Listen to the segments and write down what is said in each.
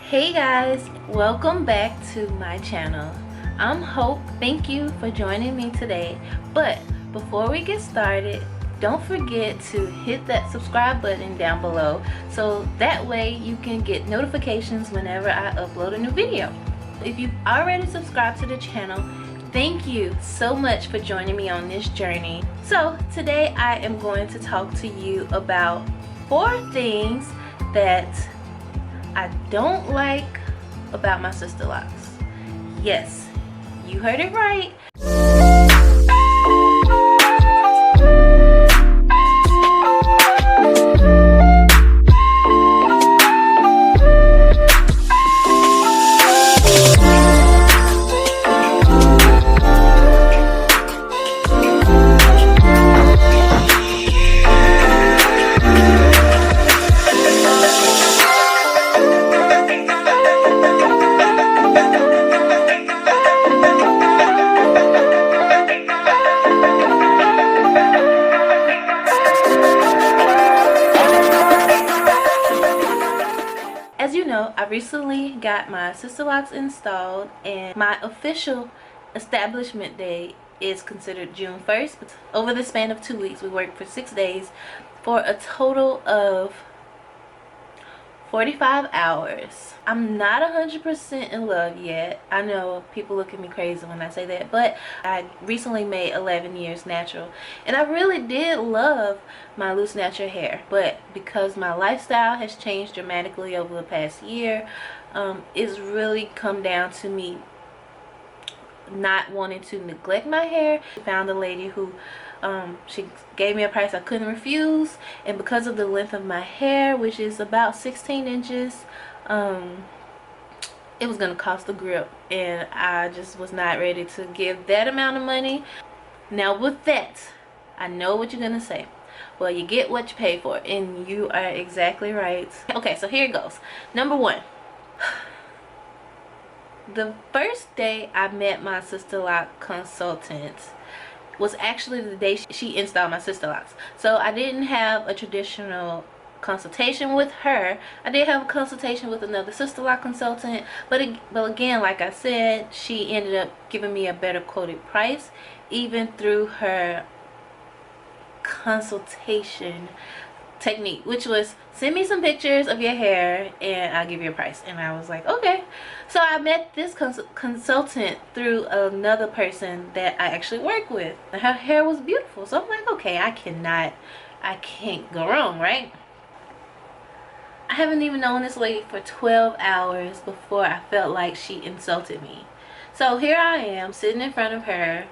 Hey guys, welcome back to my channel. I'm Hope. Thank you for joining me today. But before we get started, don't forget to hit that subscribe button down below so that way you can get notifications whenever I upload a new video. If you've already subscribed to the channel, thank you so much for joining me on this journey. So today I am going to talk to you about 4 things that I don't like about my Sisterlocks. Yes, you heard it right. As you know, I recently got my Sisterlocks installed, and my official establishment day is considered June 1st. Over the span of 2 weeks, we worked for 6 days for a total of 45 hours. I'm not 100% in love yet. I know people look at me crazy when I say that, but I recently made 11 years natural, and I really did love my loose natural hair. But because my lifestyle has changed dramatically over the past year, it's really come down to me not wanting to neglect my hair. I found a lady who she gave me a price I couldn't refuse, and because of the length of my hair, which is about 16 inches, it was gonna cost a grip, and I just was not ready to give that amount of money. Now with that, I know what you're gonna say. Well, you get what you pay for, and you are exactly right. Okay, so here it goes. Number 1. The first day I met my Sisterlock consultant was actually the day she installed my Sisterlocks. So I didn't have a traditional consultation with her. I did have a consultation with another Sisterlock consultant, but again, like I said, she ended up giving me a better quoted price even through her consultation technique, which was send me some pictures of your hair and I'll give you a price. And I was like, okay. So I met this consultant through another person that I actually work with, and her hair was beautiful. So I'm like, okay, I can't go wrong, right? I haven't even known this lady for 12 hours before I felt like she insulted me. So here I am sitting in front of her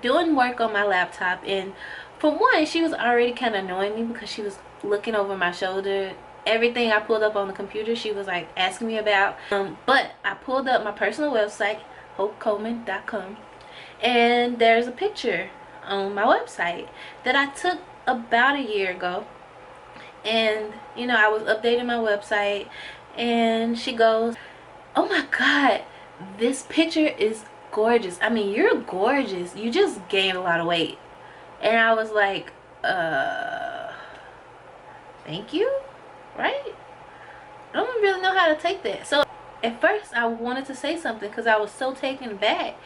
doing work on my laptop, and for one, she was already kind of annoying me because she was looking over my shoulder. Everything I pulled up on the computer, she was like asking me about. But I pulled up my personal website, hopecoleman.com, and there's a picture on my website that I took about a year ago. And you know, I was updating my website, and she goes, oh my god, this picture is gorgeous. I mean, you're gorgeous, you just gained a lot of weight. And I was like, thank you, right? I don't really know how to take that. So at first I wanted to say something because I was so taken aback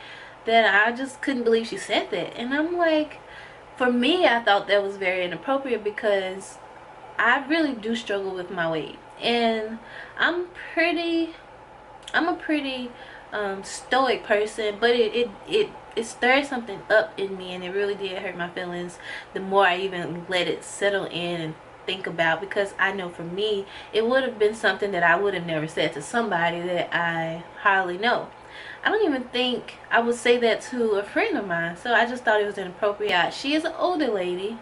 that I just couldn't believe she said that. And I'm like, for me, I thought that was very inappropriate because I really do struggle with my weight, and I'm a pretty stoic person, but it stirred something up in me, and it really did hurt my feelings the more I even let it settle in and think about, because I know for me it would have been something that I would have never said to somebody that I hardly know. I don't even think I would say that to a friend of mine, so I just thought it was inappropriate. She is an older lady,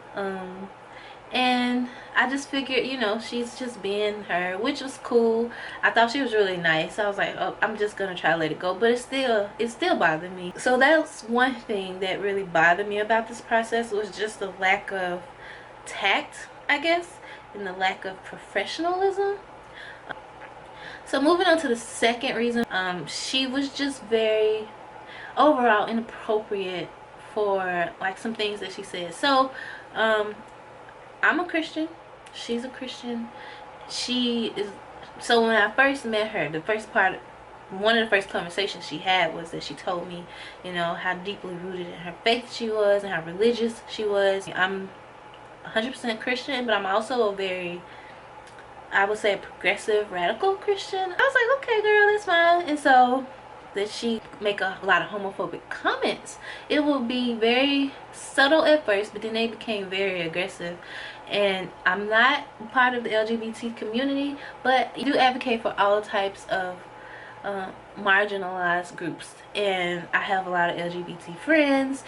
and I just figured, you know, she's just being her, which was cool. I thought she was really nice. I was like, oh, I'm just gonna try to let it go, but it still bothered me. So that's one thing that really bothered me about this process, was just the lack of tact, I guess, and the lack of professionalism. So moving on to the second reason, she was just very overall inappropriate for like some things that she said. So I'm a Christian, she's a Christian. She So when I first met her, one of the first conversations she had was that she told me, you know, how deeply rooted in her faith she was and how religious she was. I'm 100% Christian, but I'm also a very, I would say, a progressive, radical Christian. I was like, okay, girl, that's fine. And so that she make a lot of homophobic comments. It will be very subtle at first, but then they became very aggressive. And I'm not part of the LGBT community, but I do advocate for all types of marginalized groups, and I have a lot of LGBT friends.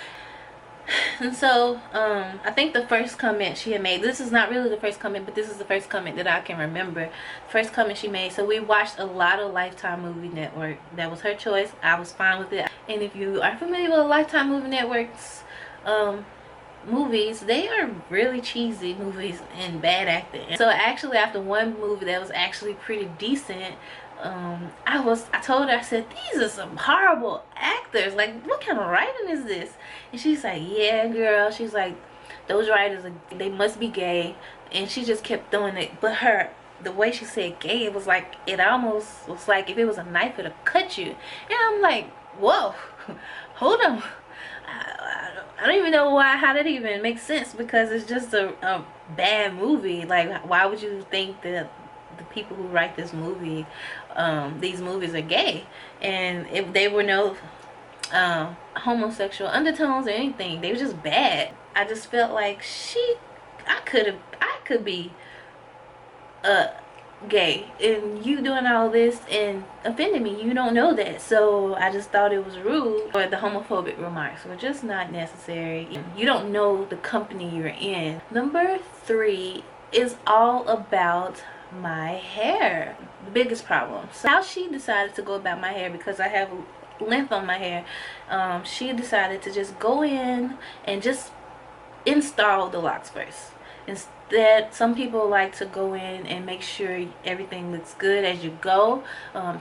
And so I think the first comment she had made, this is not really the first comment, but this is the first comment that I can remember. First comment she made. So we watched a lot of Lifetime Movie Network. That was her choice. I was fine with it. And if you are familiar with Lifetime Movie Network's movies, they are really cheesy movies and bad acting. So actually, after one movie that was actually pretty decent, I told her, I said, these are some horrible actors. Like, what kind of writing is this? And she's like, yeah, girl. She's like, those writers, they must be gay. And she just kept throwing it. But the way she said gay, it was like, it almost was like if it was a knife, it'll cut you. And I'm like, whoa, hold on. I don't even know how that even makes sense, because it's just a bad movie. Like, why would you think that the people who write this movie, these movies, are gay? And if they were no homosexual undertones or anything, they were just bad. I just felt like I could be gay, and you doing all this and offending me. You don't know that. So I just thought it was rude, or the homophobic remarks were just not necessary. You don't know the company you're in. Number 3 is all about my hair. The biggest problem. So how she decided to go about my hair, because I have length on my hair, she decided to just go in and just install the locks first. Instead, some people like to go in and make sure everything looks good as you go,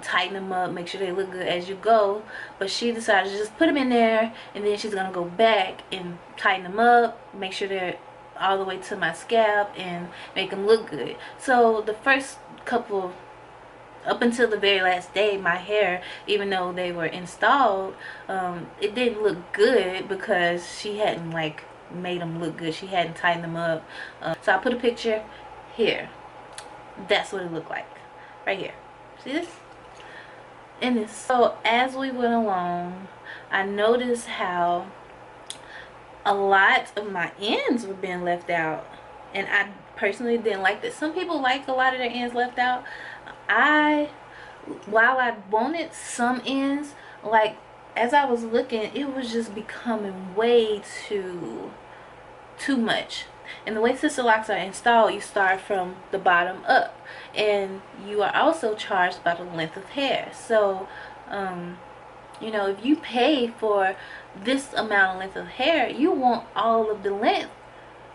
tighten them up, make sure they look good as you go. But she decided to just put them in there, and then she's gonna go back and tighten them up, make sure they're all the way to my scalp, and make them look good. So the first couple, up until the very last day, my hair, even though they were installed, it didn't look good because she hadn't like made them look good. She hadn't tightened them up. So I put a picture here. That's what it looked like right here. See this? And this. So as we went along, I noticed how a lot of my ends were being left out, and I personally didn't like that. Some people like a lot of their ends left out. While I wanted some ends, like, as I was looking, it was just becoming way too much. And the way Sisterlocks are installed, you start from the bottom up, and you are also charged by the length of hair. So you know, if you pay for this amount of length of hair, you want all of the length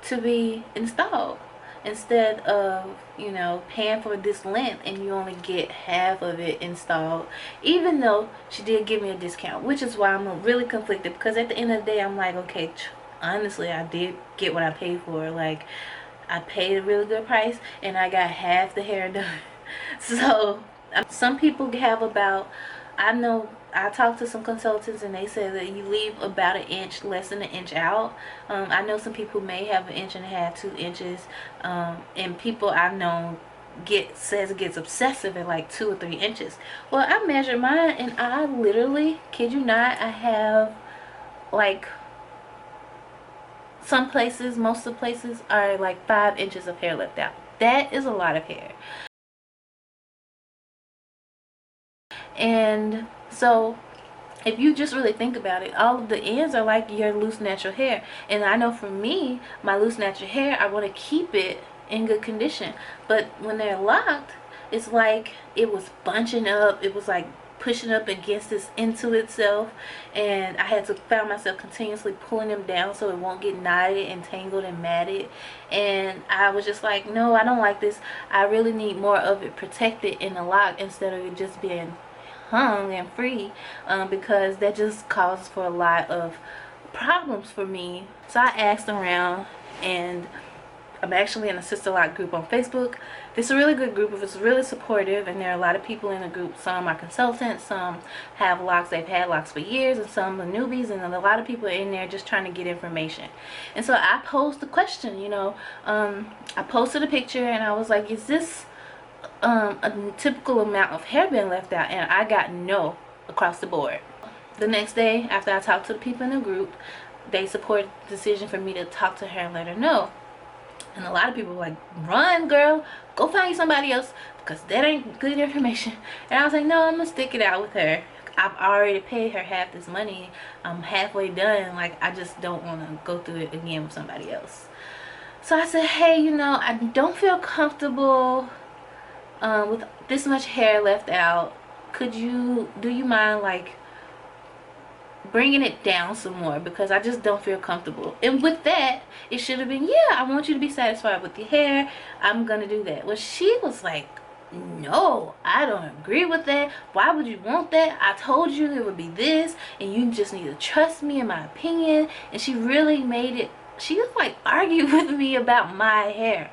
to be installed, instead of, you know, paying for this length and you only get half of it installed. Even though she did give me a discount, which is why I'm really conflicted, because at the end of the day, I'm like, okay, honestly, I did get what I paid for. Like, I paid a really good price and I got half the hair done. So some people have about, I talked to some consultants and they said that you leave about an inch, less than an inch out. I know some people may have 1.5 inches, 2 inches, and people I've known says it gets obsessive at like 2 or 3 inches. Well, I measured mine and I literally, kid you not, I have like, some places, most of the places are like 5 inches of hair left out. That is a lot of hair. And so if you just really think about it, all of the ends are like your loose natural hair. And I know for me, my loose natural hair, I want to keep it in good condition. But when they're locked, it's like it was bunching up. It was like pushing up against this into itself, and I found myself continuously pulling them down so it won't get knotted and tangled and matted. And I was just like, no, I don't like this. I really need more of it protected in the lock instead of it just being hung and free, because that just causes for a lot of problems for me. So I asked around, and I'm actually in a Sisterlock group on Facebook. It's a really good group. It's really supportive, and there are a lot of people in the group. Some are consultants, some have locks, they've had locks for years, and some are newbies, and a lot of people are in there just trying to get information. And so I posed the question, you know, I posted a picture, and I was like, is this a typical amount of hair being left out? And I got no across the board. The next day, after I talked to the people in the group, they supported the decision for me to talk to her and let her know. And a lot of people were like, run, girl, go find you somebody else, because that ain't good information. And I was like, no, I'm gonna stick it out with her. I've already paid her half this money. I'm halfway done. Like, I just don't want to go through it again with somebody else. So I said, hey, you know, I don't feel comfortable with this much hair left out. Do you mind, like, bringing it down some more, because I just don't feel comfortable. And with that, it should have been, yeah, I want you to be satisfied with your hair, I'm gonna do that. Well, she was like, no, I don't agree with that. Why would you want that? I told you it would be this, and you just need to trust me in my opinion. And she really made it, she was like arguing with me about my hair.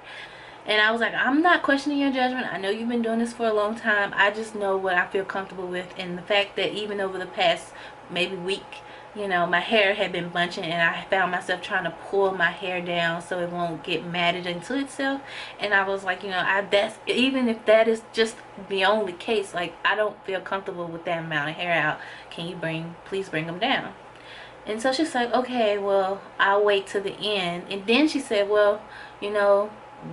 And I was like, I'm not questioning your judgment. I know you've been doing this for a long time. I just know what I feel comfortable with. And the fact that even over the past maybe week, you know, my hair had been bunching, and I found myself trying to pull my hair down so it won't get matted into itself. And I was like, you know, that's, even if that is just the only case, like, I don't feel comfortable with that amount of hair out. Can you please bring them down? And so she's like, okay, well, I'll wait till the end. And then she said, well, you know,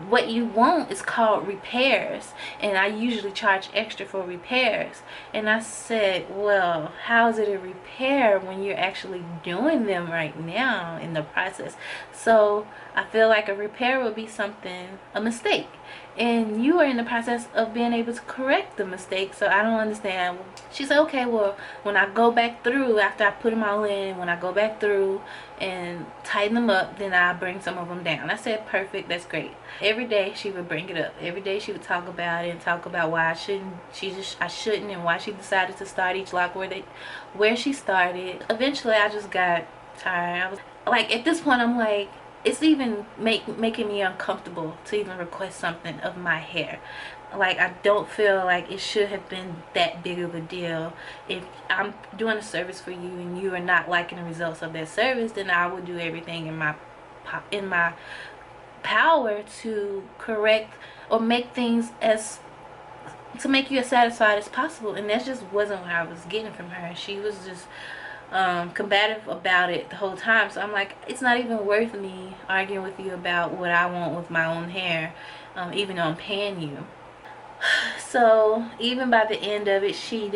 what you want is called repairs, and I usually charge extra for repairs. And I said, well, how is it a repair when you're actually doing them right now in the process? So I feel like a repair would be a mistake, and you are in the process of being able to correct the mistake. So I don't understand. She said, okay, well, when I go back through, after I put them all in, when I go back through and tighten them up, then I bring some of them down. I said, perfect, that's great. Every day she would bring it up. Every day she would talk about it and talk about why I shouldn't, and why she decided to start each lock where she started. Eventually I just got tired. I was like, at this point I'm like, it's even making me uncomfortable to even request something of my hair. Like, I don't feel like it should have been that big of a deal. If I'm doing a service for you and you are not liking the results of that service, then I will do everything in my power to correct or make things to make you as satisfied as possible. And that just wasn't what I was getting from her. She was just combative about it the whole time. So I'm like, it's not even worth me arguing with you about what I want with my own hair, even though I'm paying you. So even by the end of it, she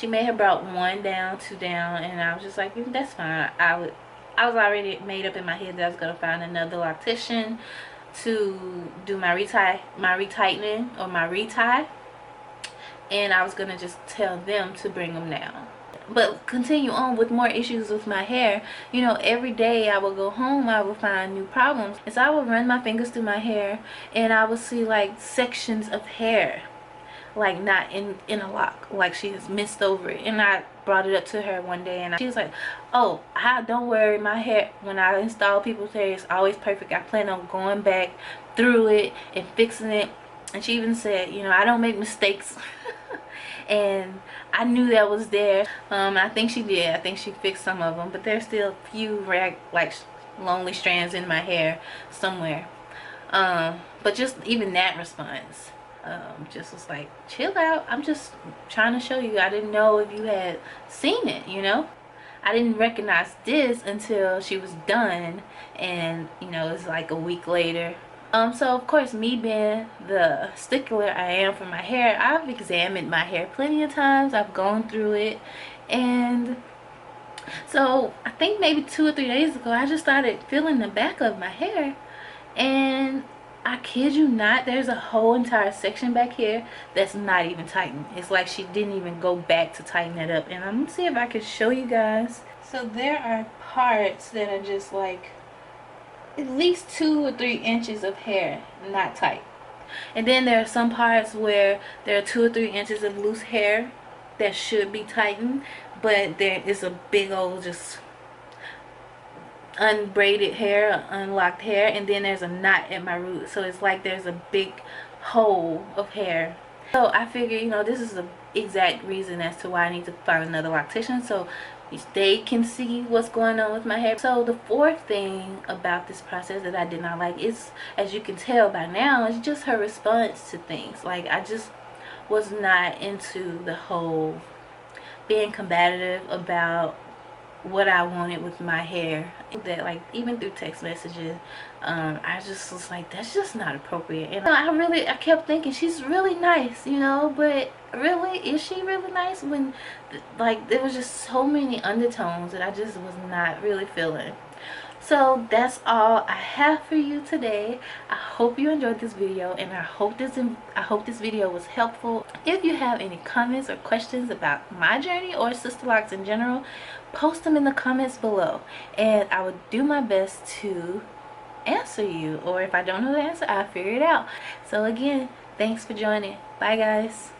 may have brought one down, two down, and I was just like, that's fine. I was already made up in my head that I was gonna find another loctician to do my retightening or my retie, and I was gonna just tell them to bring them down. But continue on with more issues with my hair. You know, every day I would go home, I would find new problems. And so I would run my fingers through my hair, and I would see like sections of hair, like not in a lock, like she has missed over it. And I brought it up to her one day, and she was like, oh, don't worry, my hair, when I install people's hair, it's always perfect. I plan on going back through it and fixing it. And she even said, you know, I don't make mistakes. And I knew that was there. I think she did. I think she fixed some of them, but there's still a few like lonely strands in my hair somewhere. But just even that response just was like, chill out, I'm just trying to show you. I didn't know if you had seen it, you know. I didn't recognize this until she was done, and you know, it's like a week later. So of course, me being the stickler I am for my hair, I've examined my hair plenty of times. I've gone through it, and so I think maybe 2 or 3 days ago, I just started feeling the back of my hair, and I kid you not, there's a whole entire section back here that's not even tightened. It's like she didn't even go back to tighten it up. And I'm gonna see if I can show you guys. So there are parts that are just like at least 2 or 3 inches of hair not tight, and then there are some parts where there are 2 or 3 inches of loose hair that should be tightened, but there is a big old just unbraided hair, unlocked hair, and then there's a knot at my root, so it's like there's a big hole of hair. So I figure, you know, this is the exact reason as to why I need to find another loctician, so they can see what's going on with my hair. So the fourth thing about this process that I did not like is, as you can tell by now, is just her response to things. Like, I just was not into the whole being combative about what I wanted with my hair. That, like, even through text messages, I just was like, that's just not appropriate. And I kept thinking, she's really nice, you know, but really, is she really nice? When, like, there was just so many undertones that I just was not really feeling. So that's all I have for you today. I hope you enjoyed this video, and I hope this video was helpful. If you have any comments or questions about my journey or Sisterlocks in general, post them in the comments below, and I will do my best to answer you, or if I don't know the answer, I'll figure it out. So again, thanks for joining. Bye guys.